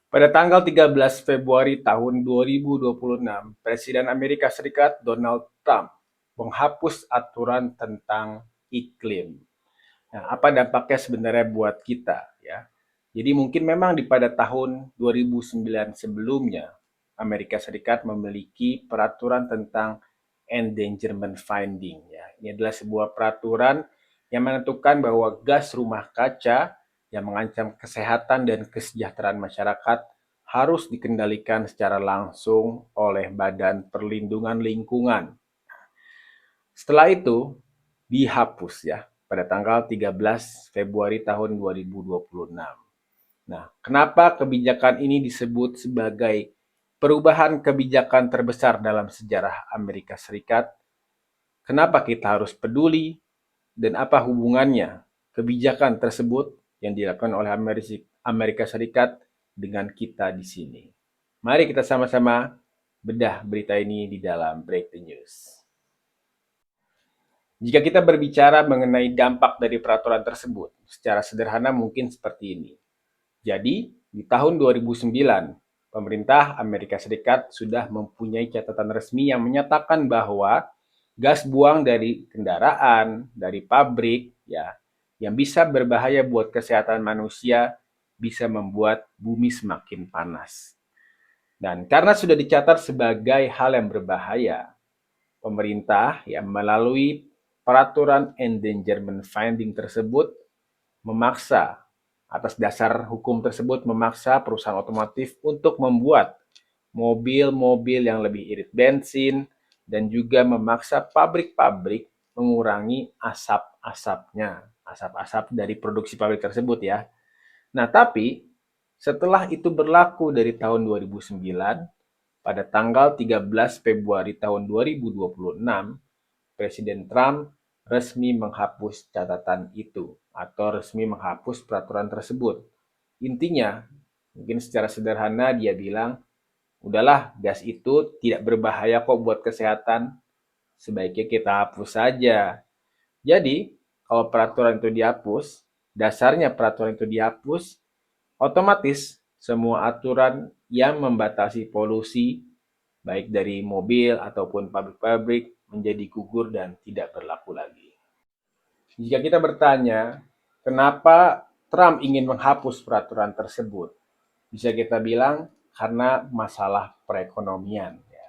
Pada tanggal 13 Februari tahun 2026, Presiden Amerika Serikat Donald Trump menghapus aturan tentang iklim. Nah, apa dampaknya sebenarnya buat kita ya? Jadi mungkin memang pada tahun 2009 sebelumnya Amerika Serikat memiliki peraturan tentang endangerment finding ya. Ini adalah sebuah peraturan yang menentukan bahwa gas rumah kaca yang mengancam kesehatan dan kesejahteraan masyarakat harus dikendalikan secara langsung oleh Badan Perlindungan Lingkungan. Setelah itu dihapus ya pada tanggal 13 Februari tahun 2026. Nah, kenapa kebijakan ini disebut sebagai perubahan kebijakan terbesar dalam sejarah Amerika Serikat? Kenapa kita harus peduli dan apa hubungannya kebijakan tersebut yang dilakukan oleh Amerika Serikat dengan kita di sini? Mari kita sama-sama bedah berita ini di dalam Breaking News. Jika kita berbicara mengenai dampak dari peraturan tersebut, secara sederhana mungkin seperti ini. Jadi, di tahun 2009, pemerintah Amerika Serikat sudah mempunyai catatan resmi yang menyatakan bahwa gas buang dari kendaraan, dari pabrik, ya, yang bisa berbahaya buat kesehatan manusia, bisa membuat bumi semakin panas. Dan karena sudah dicatat sebagai hal yang berbahaya, pemerintah yang melalui peraturan endangerment finding tersebut memaksa atas dasar hukum tersebut memaksa perusahaan otomotif untuk membuat mobil-mobil yang lebih irit bensin dan juga memaksa pabrik-pabrik mengurangi asap-asapnya, asap-asap dari produksi pabrik tersebut ya. Nah, tapi setelah itu berlaku dari tahun 2009, pada tanggal 13 Februari tahun 2026, Presiden Trump resmi menghapus catatan itu atau resmi menghapus peraturan tersebut. Intinya, mungkin secara sederhana dia bilang, udahlah gas itu tidak berbahaya kok buat kesehatan, sebaiknya kita hapus saja. Jadi, kalau peraturan itu dihapus, dasarnya peraturan itu dihapus, otomatis semua aturan yang membatasi polusi, baik dari mobil ataupun pabrik-pabrik, menjadi gugur dan tidak berlaku lagi. Jika kita bertanya, kenapa Trump ingin menghapus peraturan tersebut? Bisa kita bilang karena masalah perekonomian. Ya.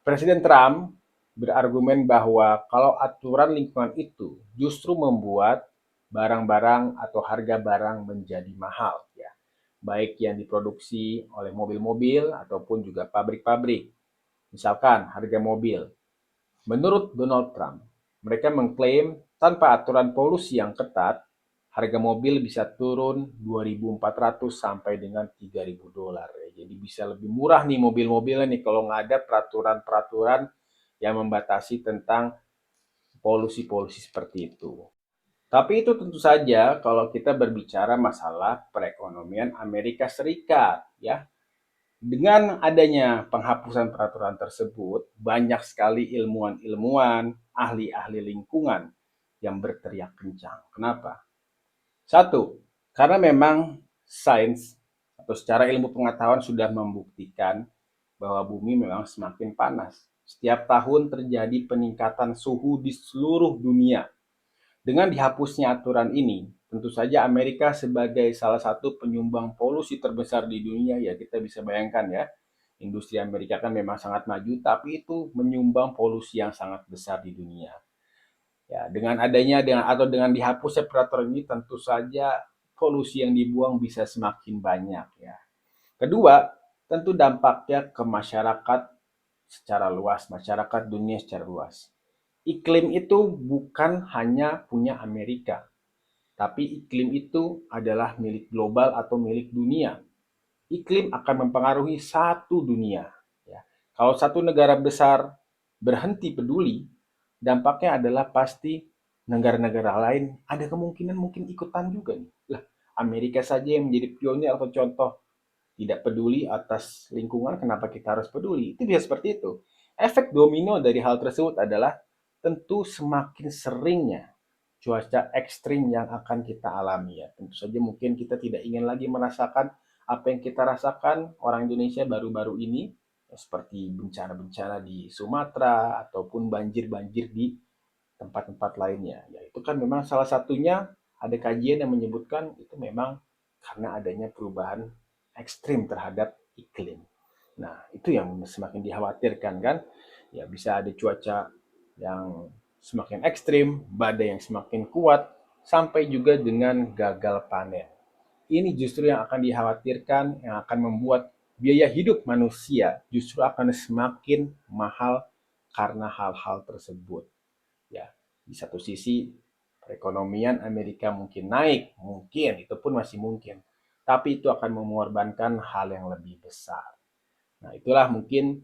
Presiden Trump berargumen bahwa kalau aturan lingkungan itu justru membuat barang-barang atau harga barang menjadi mahal, ya, baik yang diproduksi oleh mobil-mobil ataupun juga pabrik-pabrik. Misalkan harga mobil. Menurut Donald Trump, mereka mengklaim tanpa aturan polusi yang ketat, harga mobil bisa turun 2.400 sampai dengan 3.000 dolar. Ya. Jadi bisa lebih murah nih mobil-mobilnya nih kalau nggak ada peraturan-peraturan yang membatasi tentang polusi-polusi seperti itu. Tapi itu tentu saja kalau kita berbicara masalah perekonomian Amerika Serikat, ya. Dengan adanya penghapusan peraturan tersebut, banyak sekali ilmuwan-ilmuwan, ahli-ahli lingkungan yang berteriak kencang. Kenapa? Satu, karena memang sains atau secara ilmu pengetahuan sudah membuktikan bahwa bumi memang semakin panas. Setiap tahun terjadi peningkatan suhu di seluruh dunia. Dengan dihapusnya aturan ini, tentu saja Amerika sebagai salah satu penyumbang polusi terbesar di dunia, ya kita bisa bayangkan ya, industri Amerika kan memang sangat maju, tapi itu menyumbang polusi yang sangat besar di dunia. Ya, dengan adanya atau dengan dihapusnya peraturan ini, tentu saja polusi yang dibuang bisa semakin banyak ya. Kedua, tentu dampaknya ke masyarakat secara luas, masyarakat dunia secara luas. Iklim itu bukan hanya punya Amerika, tapi iklim itu adalah milik global atau milik dunia. Iklim akan mempengaruhi satu dunia. Ya. Kalau satu negara besar berhenti peduli, dampaknya adalah pasti negara-negara lain ada kemungkinan mungkin ikutan juga nih. Lah, Amerika saja yang menjadi pionir atau contoh tidak peduli atas lingkungan, kenapa kita harus peduli? Itu bisa seperti itu. Efek domino dari hal tersebut adalah tentu semakin seringnya cuaca ekstrim yang akan kita alami ya. Tentu saja mungkin kita tidak ingin lagi merasakan Apa yang kita rasakan orang Indonesia baru-baru ini, seperti bencana-bencana di Sumatera ataupun banjir-banjir di tempat-tempat lainnya. Ya, itu kan memang salah satunya ada kajian yang menyebutkan itu memang karena adanya perubahan ekstrim terhadap iklim. Nah, itu yang semakin dikhawatirkan kan. Ya, bisa ada cuaca yang semakin ekstrim, badai yang semakin kuat, sampai juga dengan gagal panen. Ini justru yang akan dikhawatirkan, yang akan membuat biaya hidup manusia justru akan semakin mahal karena hal-hal tersebut. Ya, di satu sisi perekonomian Amerika mungkin naik, mungkin itu pun masih mungkin, tapi itu akan mengorbankan hal yang lebih besar. Nah, itulah mungkin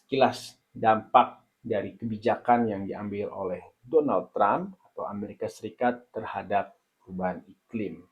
sekilas dampak dari kebijakan yang diambil oleh Donald Trump atau Amerika Serikat terhadap perubahan iklim.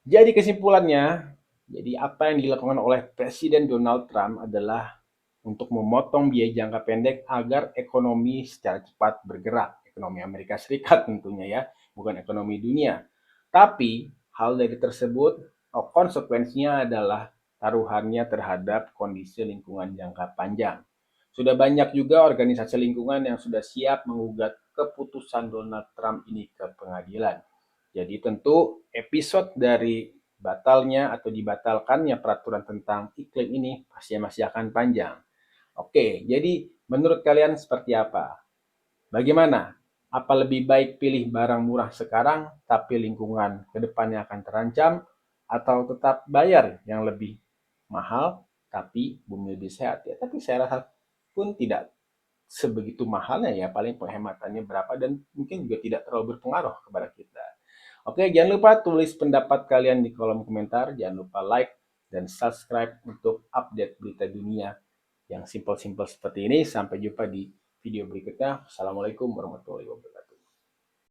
Jadi kesimpulannya, jadi apa yang dilakukan oleh Presiden Donald Trump adalah untuk memotong biaya jangka pendek agar ekonomi secara cepat bergerak. Ekonomi Amerika Serikat tentunya ya, bukan ekonomi dunia. Tapi hal dari tersebut, konsekuensinya adalah taruhannya terhadap kondisi lingkungan jangka panjang. Sudah banyak juga organisasi lingkungan yang sudah siap mengugat keputusan Donald Trump ini ke pengadilan. Jadi tentu episode dari batalnya atau dibatalkannya peraturan tentang iklim ini pasti masih akan panjang. Oke, jadi menurut kalian seperti apa? Bagaimana? Apa lebih baik pilih barang murah sekarang tapi lingkungan ke depannya akan terancam, atau tetap bayar yang lebih mahal tapi bumi lebih sehat ya? Tapi saya rasa pun tidak sebegitu mahalnya ya, paling penghematannya berapa dan mungkin juga tidak terlalu berpengaruh kepada kita. Oke, jangan lupa tulis pendapat kalian di kolom komentar, jangan lupa like dan subscribe untuk update berita dunia yang simpel-simpel seperti ini. Sampai jumpa di video berikutnya. Assalamualaikum warahmatullahi wabarakatuh.